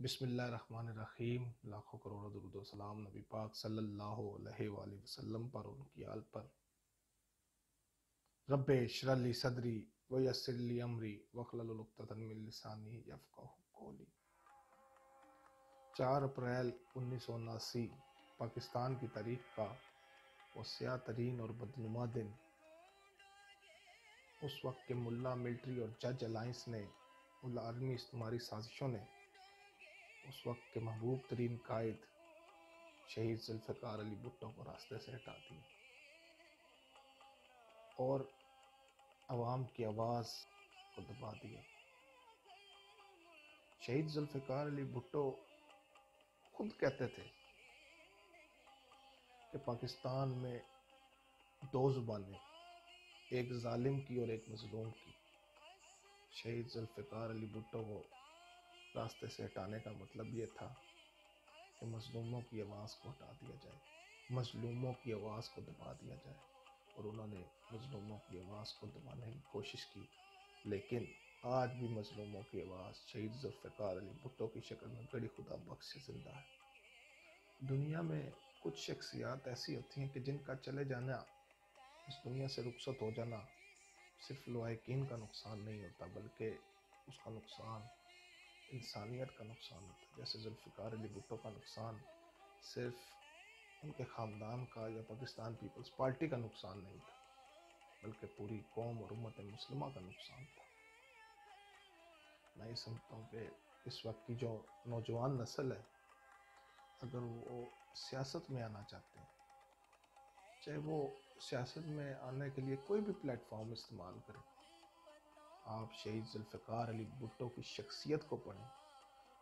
بسم اللہ الرحمن الرحیم۔ لاکھوں کروڑوں درود و سلام نبی پاک صلی اللہ علیہ وآلہ وسلم پر، ان کی آل پر۔ رب اشرح لی صدری ویسر لی امری واحلل عقدۃ من لسانی یفقہوا قولی۔ 4 اپریل 1979 پاکستان کی تاریخ کا وہ سیاہ ترین اور بدنما دن۔ اس وقت کے ملا ملٹری اور جج الائنس نے، ملا عالمی استعماری سازشوں نے اس وقت کے محبوب ترین قائد شہید ذوالفقار علی بھٹو کو راستے سے ہٹا دیا اور عوام کی آواز کو دبا دیا۔ شہید ذوالفقار علی بھٹو خود کہتے تھے کہ پاکستان میں 2 زبانیں، ایک ظالم کی اور ایک مظلوم کی۔ شہید ذوالفقار علی بھٹو کو راستے سے ہٹانے کا مطلب یہ تھا کہ مظلوموں کی آواز کو ہٹا دیا جائے، مظلوموں کی آواز کو دبا دیا جائے، اور انہوں نے مظلوموں کی آواز کو دبانے کی کوشش کی۔ لیکن آج بھی مظلوموں کی آواز شہید ذوالفقار علی بھٹو کی شکل میں گڑی خدا بخش سے زندہ ہے۔ دنیا میں کچھ شخصیات ایسی ہوتی ہیں کہ جن کا چلے جانا، اس دنیا سے رخصت ہو جانا، صرف لواحقین کا نقصان نہیں ہوتا، بلکہ اس کا نقصان انسانیت کا نقصان ہوتا ہے۔ جیسے ذوالفقار علی بھٹو کا نقصان صرف ان کے خاندان کا یا پاکستان پیپلز پارٹی کا نقصان نہیں تھا، بلکہ پوری قوم اور امت مسلمہ کا نقصان تھا۔ میں یہ سمجھتا ہوں کہ اس وقت کی جو نوجوان نسل ہے، اگر وہ سیاست میں آنا چاہتے ہیں، چاہے وہ سیاست میں آنے کے لیے کوئی بھی پلیٹ فارم استعمال کریں، آپ شہید ذوالفقار علی بھٹو کی شخصیت کو پڑھیں،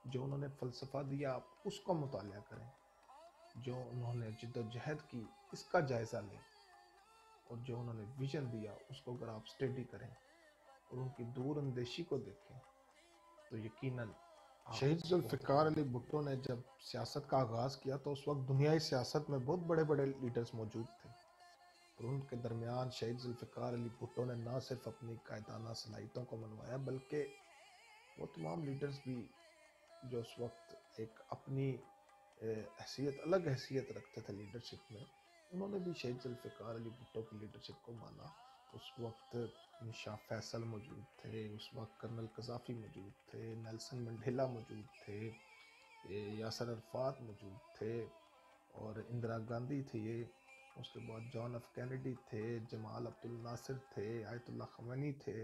جو انہوں نے فلسفہ دیا آپ اس کا مطالعہ کریں، جو انہوں نے جد و جہد کی اس کا جائزہ لیں، اور جو انہوں نے ویژن دیا اس کو اگر آپ اسٹڈی کریں اور ان کی دور اندیشی کو دیکھیں تو یقیناً شہید ذوالفقار علی بھٹو نے جب سیاست کا آغاز کیا تو اس وقت دنیائی سیاست میں بہت بڑے بڑے لیڈرز موجود تھے، اور ان کے درمیان شہید ذوالفقار علی بھٹو نے نہ صرف اپنی قائدانہ صلاحیتوں کو منوایا، بلکہ وہ تمام لیڈرز بھی جو اس وقت ایک اپنی حیثیت، الگ حیثیت رکھتے تھے لیڈرشپ میں، انہوں نے بھی شہید ذوالفقار علی بھٹو کی لیڈرشپ کو مانا۔ اس وقت شاہ فیصل موجود تھے، اس وقت کرنل قذافی موجود تھے، نیلسن منڈیلا موجود تھے، یاسر عرفات موجود تھے، اور اندرا گاندھی تھے، اس کے بعد جان ایف کینیڈی تھے، جمال عبد الناصر تھے، آیت اللہ خمینی تھے۔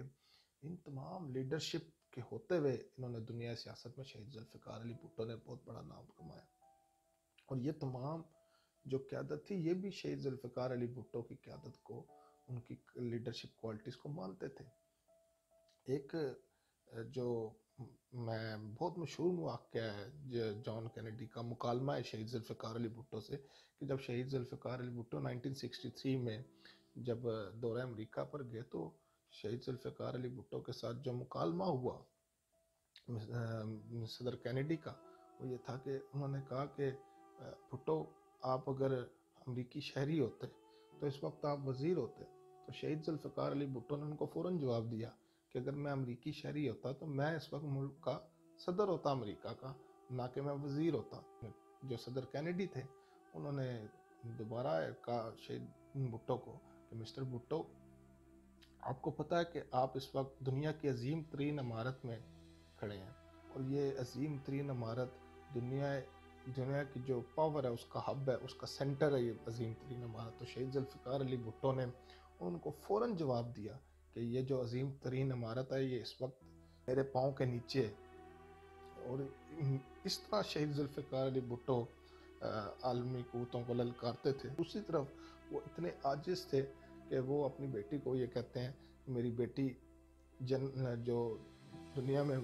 ان تمام لیڈرشپ کے ہوتے ہوئے انہوں نے دنیا سیاست میں شہید ذوالفقار علی بھٹو نے بہت بڑا نام کمایا، اور یہ تمام جو قیادت تھی یہ بھی شہید ذوالفقار علی بھٹو کی قیادت کو، ان کی لیڈرشپ کوالٹیز کو مانتے تھے۔ ایک جو میں بہت مشہور واقعہ ہے جان کینیڈی کا، مکالمہ ہے شہید ذوالفقار علی بھٹو سے، کہ جب شہید ذوالفقار علی بھٹو 1963 میں جب دورہ امریکہ پر گئے تو شہید ذوالفقار علی بھٹو کے ساتھ جو مکالمہ ہوا صدر کینیڈی کا، وہ یہ تھا کہ انہوں نے کہا کہ بھٹو آپ اگر امریکی شہری ہوتے تو اس وقت آپ وزیر ہوتے۔ تو شہید ذوالفقار علی بھٹو نے ان کو فوراً جواب دیا کہ اگر میں امریکی شہری ہوتا تو میں اس وقت ملک کا صدر ہوتا امریکہ کا، نہ کہ میں وزیر ہوتا۔ جو صدر کینیڈی تھے انہوں نے دوبارہ کہا شہید بھٹو کو کہ مسٹر بھٹو، آپ کو پتہ ہے کہ آپ اس وقت دنیا کی عظیم ترین عمارت میں کھڑے ہیں، اور یہ عظیم ترین عمارت دنیا کی جو پاور ہے اس کا ہب ہے، اس کا سینٹر ہے یہ عظیم ترین عمارت۔ تو شہید ذوالفقار علی بھٹو نے ان کو فوراً جواب دیا کہ یہ جو عظیم ترین عمارت ہے یہ اس وقت میرے پاؤں کے نیچے ہے۔ اور اس طرح شہید ذوالفقار علی بھٹو عالمی قوتوں کو للکارتے تھے۔ دوسری طرف وہ اتنے عاجز تھے کہ وہ اپنی بیٹی کو یہ کہتے ہیں کہ میری بیٹی جو دنیا میں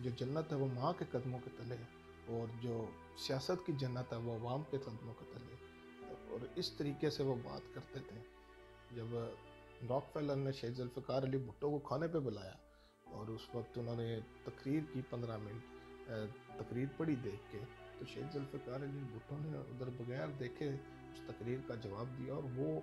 جو جنت ہے وہ ماں کے قدموں کے تلے ہے، اور جو سیاست کی جنت ہے وہ عوام کے قدموں کے تلے ہے۔ اور اس طریقے سے وہ بات کرتے تھے۔ جب راک فیلر نے شہید ذوالفقار علی بھٹو کو کھانے پہ بلایا اور اس وقت انہوں نے تقریر کی، 15 منٹ تقریر پڑھی دیکھ کے، تو شہید ذوالفقار علی بھٹو نے ادھر بغیر دیکھے اس تقریر کا جواب دیا، اور وہ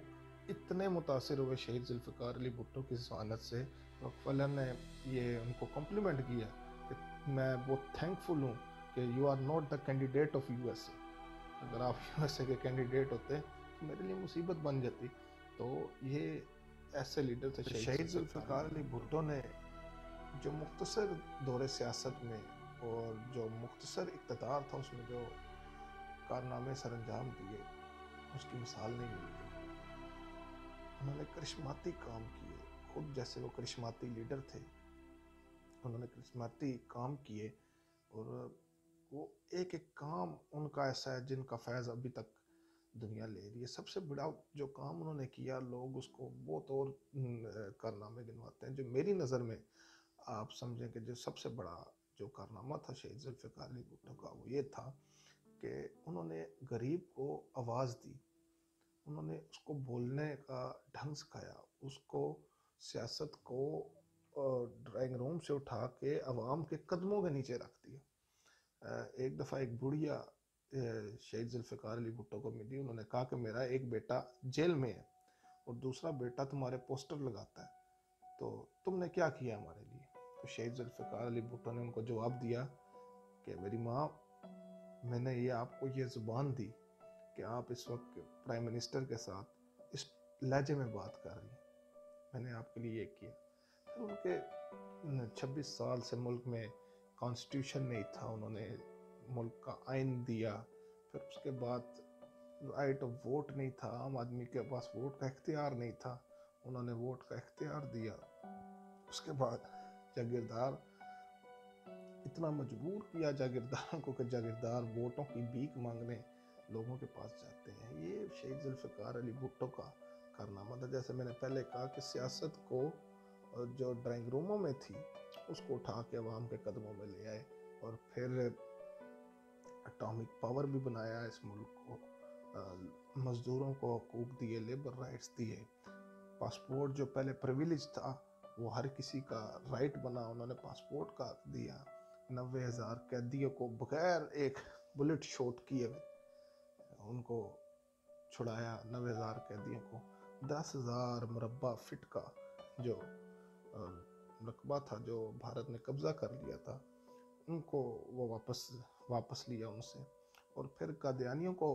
اتنے متاثر ہوئے شہید ذوالفقار علی بھٹو کی ذہانت سے، راک فیلر نے یہ ان کو کمپلیمنٹ کیا کہ میں بہت تھینک فل ہوں کہ you are not the candidate of U S A, اگر آپ یو ایس اے کے کینڈیڈیٹ ہوتے تو میرے لیے مصیبت بن جاتی. تو یہ ایسے لیڈر تھے. شہید ذوالفقار علی بھٹو نے جو مختصر دور سیاست میں اور جو مختصر اقتدار تھا اس میں جو کارنامے سر انجام دیے اس کی مثال نہیں ملتی. انہوں نے کرشماتی کام کیے، خود جیسے وہ کرشماتی لیڈر تھے انہوں نے کرشماتی کام کیے، اور وہ ایک ایک کام ان کا ایسا ہے جن کا فیض ابھی تک دنیا لے رہی ہے. سب سے بڑا جو کام انہوں نے کیا، لوگ اس کو بہت اور کارنامے گنواتے ہیں، جو میری نظر میں آپ سمجھیں کہ جو سب سے بڑا جو کارنامہ تھا شہید ذوالفقار علی بھٹو کا، وہ یہ تھا کہ انہوں نے غریب کو آواز دی، انہوں نے اس کو بولنے کا ڈھنگ سکھایا، اس کو سیاست کو ڈرائنگ روم سے اٹھا کے عوام کے قدموں کے نیچے رکھ دیا. ایک دفعہ ایک بڑھیا شہید ذوالفقار علی بھٹو کو ملی، انہوں نے کہا کہ میرا ایک بیٹا جیل میں ہے اور دوسرا بیٹا تمہارے پوسٹر لگاتا ہے، تو تم نے کیا کیا ہمارے لیے؟ تو شہید ذوالفقار علی بھٹو نے ان کو جواب دیا کہ میری ماں، میں نے یہ آپ کو یہ زبان دی کہ آپ اس وقت پرائم منسٹر کے ساتھ اس لہجے میں بات کر رہی ہیں، میں نے آپ کے لیے یہ کیا. پھر ان کے 26 سال سے ملک میں کانسٹیٹیوشن نہیں تھا، انہوں نے ملک کا آئین دیا. پھر اس کے بعد رائٹ آف ووٹ نہیں تھا، عام آدمی کے پاس ووٹ کا اختیار نہیں تھا، انہوں نے ووٹ کا اختیار دیا. اس کے بعد جاگیردار اتنا مجبور کیا جاگیرداروں کو کہ جاگیردار ووٹوں کی بھیک مانگنے لوگوں کے پاس جاتے ہیں. یہ شہید ذوالفقار علی بھٹو کا کارنامہ تھا. جیسے میں نے پہلے کہا کہ سیاست کو جو ڈرائنگ روموں میں تھی اس کو اٹھا کے عوام کے قدموں میں لے آئے، اور پھر اٹامک پاور بھی بنایا اس ملک کو، مزدوروں کو حقوق دیے، لیبر رائٹس دیے. پاسپورٹ جو پہلے پریویلیج تھا وہ ہر کسی کا رائٹ بنا، انہوں نے پاسپورٹ کا حق دیا. 90,000 قیدیوں کو بغیر ایک بلٹ شوٹ کیے ان کو چھڑایا. 90,000 قیدیوں کو 10,000 مربع فٹ کا جو رقبہ تھا جو بھارت نے قبضہ کر لیا تھا، ان کو وہ واپس لیا ان سے، اور پھر قادیانیوں کو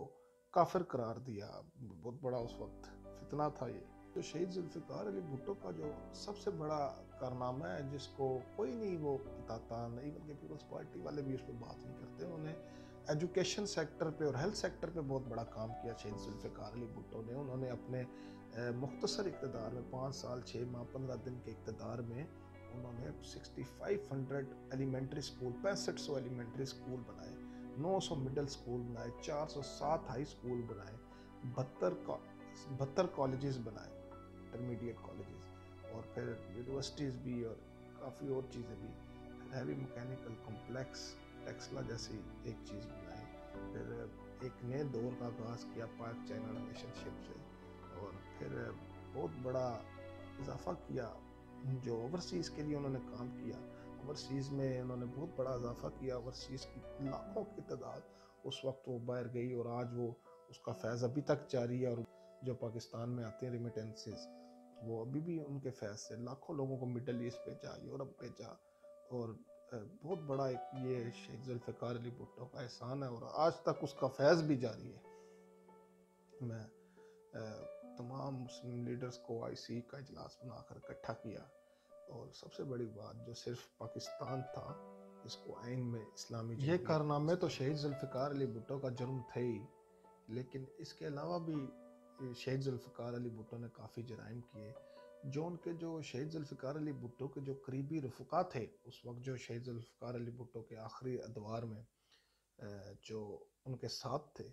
کافر قرار دیا. بہت بڑا اس وقت فتنہ تھا یہ. تو شہید ذوالفقار علی بھٹو کا جو سب سے بڑا کارنامہ ہے جس کو کوئی نہیں وہ بتاتا، نہیں بلکہ پیپلز پارٹی والے بھی اس پہ بات نہیں کرتے، انہوں نے ایجوکیشن سیکٹر پہ اور ہیلتھ سیکٹر پہ بہت بڑا کام کیا شہید ذوالفقار علی بھٹو نے. انہوں نے اپنے مختصر اقتدار میں 5 سال 6 ماہ 15 دن کے اقتدار میں انہوں نے 6500 ایلیمنٹری سکول، 6500 ایلیمنٹری سکول بنائے، 900 مڈل سکول بنائے، 407 ہائی سکول بنائے، 72 کالجز بنائے، انٹرمیڈیٹ کالجز، اور پھر یونیورسٹیز بھی اور کافی اور چیزیں بھی. ہیوی مکینیکل کمپلیکس ٹیکسلا جیسی ایک چیز بنائی. پھر ایک نئے دور کا آغاز کیا پاک چائنا ریلیشن شپ سے، اور پھر بہت بڑا اضافہ کیا جو اوورسیز کے لیے انہوں نے کام کیا. اوورسیز میں انہوں نے بہت بڑا اضافہ کیا، اوورسیز کی لاکھوں کی تعداد اس وقت وہ باہر گئی، اور آج وہ اس کا فیض ابھی تک جاری ہے. اور جو پاکستان میں آتے ہیں ریمیٹنسز، وہ ابھی بھی ان کے فیض سے لاکھوں لوگوں کو مڈل ایسٹ بھیجا، یورپ بھیجا. اور بہت بڑا ایک یہ شہید ذوالفقار علی بھٹو کا احسان ہے، اور آج تک اس کا فیض بھی جاری ہے. میں تمام مسلم لیڈرز کو IC کا اجلاس بنا کر اکٹھا کیا، اور سب سے بڑی بات جو صرف پاکستان تھا اس کو آئین میں اسلامی یہ کارنامے تو شہید ذوالفقار علی بھٹو کا جرم تھے ہی، لیکن اس کے علاوہ بھی شہید ذوالفقار علی بھٹو نے کافی جرائم کیے. جو ان کے جو شہید ذوالفقار علی بھٹو کے جو قریبی رفقا تھے اس وقت، جو شہید ذوالفقار علی بھٹو کے آخری ادوار میں جو ان کے ساتھ تھے،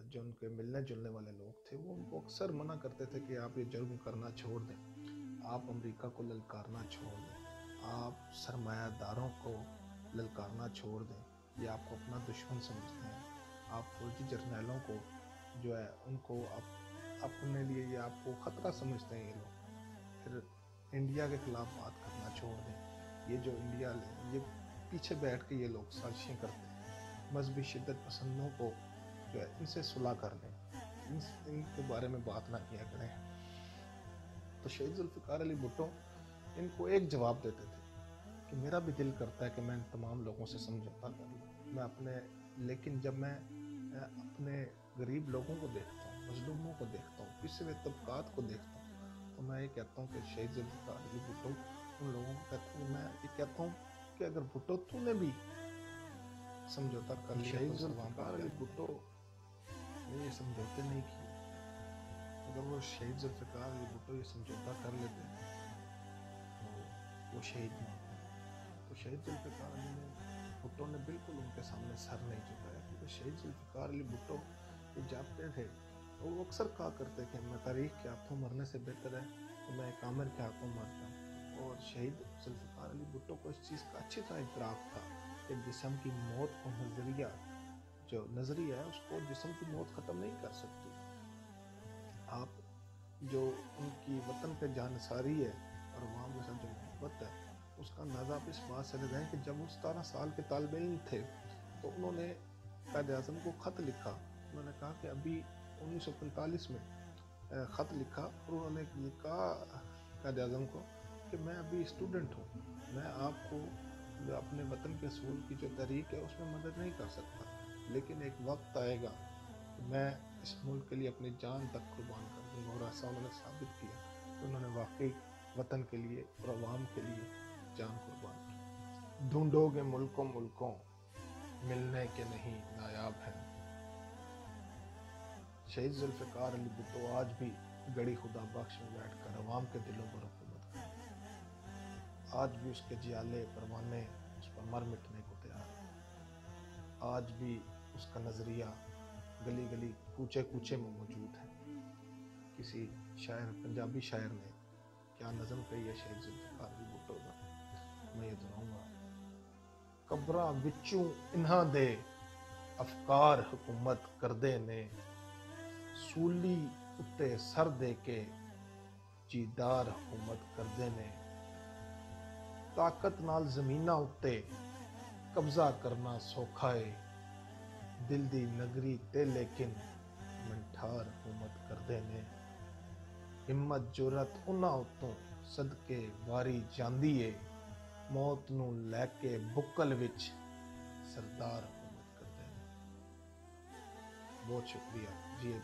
جو ان کے ملنے جلنے والے لوگ تھے، وہ ان کو اکثر منع کرتے تھے کہ آپ یہ جرم کرنا چھوڑ دیں، آپ امریکہ کو للکارنا چھوڑ دیں، آپ سرمایہ داروں کو للکارنا چھوڑ دیں، یہ آپ کو اپنا دشمن سمجھتے ہیں، آپ فوجی جرنیلوں کو جو ہے ان کو اپنے لیے یہ آپ کو خطرہ سمجھتے ہیں. یہ لوگ پھر انڈیا کے خلاف بات کرنا چھوڑ دیں. یہ جو انڈیا یہ پیچھے بیٹھ کے یہ لوگ سازشیں کرتے ہیں، مذہبی شدت پسندوں کو جو ہے ان سے صلح کر لیں، ان کے بارے میں بات نہ کیا کریں. تو شہید ذوالفقار علی بھٹو ان کو ایک جواب دیتے تھے کہ میرا بھی دل کرتا ہے کہ میں ان تمام لوگوں سے سمجھوتا کر لوں، میں اپنے، لیکن جب میں اپنے غریب لوگوں کو دیکھتا ہوں، مظلوموں کو دیکھتا ہوں، پسے ہوئے طبقات کو دیکھتا ہوں، تو میں یہ کہتا ہوں کہ شہید ذوالفقار علی بھٹو، ان لوگوں کو کہتا ہوں، میں یہ کہتا ہوں کہ اگر بھٹو تو نے بھی سمجھوتا کر لیا تو شہید اس عوام کا ذوالفقار کیا علی ہوگا؟ بھٹو نے یہ سمجھوتے نہیں کیے۔ اگر وہ شہید ذوالفقار علی بھٹو یہ سمجھوتا کر لیتے تو وہ شہید نہ ہوتے۔ تو شہید ذوالفقار علی نے، بھٹو نے بالکل ان کے سامنے سر نہیں جھکایا، کیونکہ شہید ذوالفقار علی بھٹو یہ جاگتے تھے، وہ اکثر کہا کرتے کہ میں تاریخ کے ہاتھوں مرنے سے بہتر ہے کہ میں ایک عامر کے ہاتھوں مر جاؤں۔ اور شہید ذوالفقار علی بھٹو کو اس چیز کا اچھی طرح ادراک تھا کہ جسم کی موت کو نظریہ ہے، اس کو جسم کی موت ختم نہیں کر سکتی۔ آپ جو ان کی وطن پہ جانثاری ہے اور عوام کے ساتھ جو محبت ہے، اس کا اندازہ آپ اس بات سے لگائیں کہ جب وہ 17 سال کے طالب علم تھے تو انہوں نے قائد اعظم کو خط لکھا، انہوں نے کہا کہ ابھی 1945 میں خط لکھا، اور انہوں نے یہ کہا قائد اعظم کو کہ میں ابھی اسٹوڈنٹ ہوں، میں آپ کو اپنے وطن کے اصول کی جو تحریک ہے اس میں مدد نہیں کر سکتا، لیکن ایک وقت آئے گا کہ میں اس ملک کے لیے اپنی جان تک قربان کر دوں گا۔ اور ایسا انہوں نے ثابت کیا کہ انہوں نے واقعی وطن کے لیے اور عوام کے لیے جان قربان کی۔ ڈھونڈو گے ملکوں ملکوں، ملنے کے نہیں نایاب ہیں۔ شہید ذوالفقار علی بھٹو آج بھی گڑی خدا بخش میں بیٹھ کر عوام کے دلوں پر حکومت کرتے ہیں۔ آج بھی اس کے جیالے پروانے اس پر مر مٹنے کو تیار ہیں۔ آج بھی اس کا نظریہ گلی گلی کوچے کوچے میں موجود ہے۔ کسی شاعر، پنجابی شاعر نے کیا نظم کہی ہے شہید ذوالفقار علی بھٹو کا، میں یہ دہراؤں گا: قبراں وچوں انہاں دے افکار حکومت کردے نے، سولی اتے سر دے کے جیدار حکومت کردے نے، طاقت نال زمیناں اتے قبضہ کرنا سوکھا ہے، دل دی نگری تے لیکن منٹھار حکومت کردے نے، ہمت جرت انہاں اتوں صدقے واری جاندی ہے، موت نو لے کے بکل وچ سردار حکومت کردے نے۔ بہت شکریہ جی۔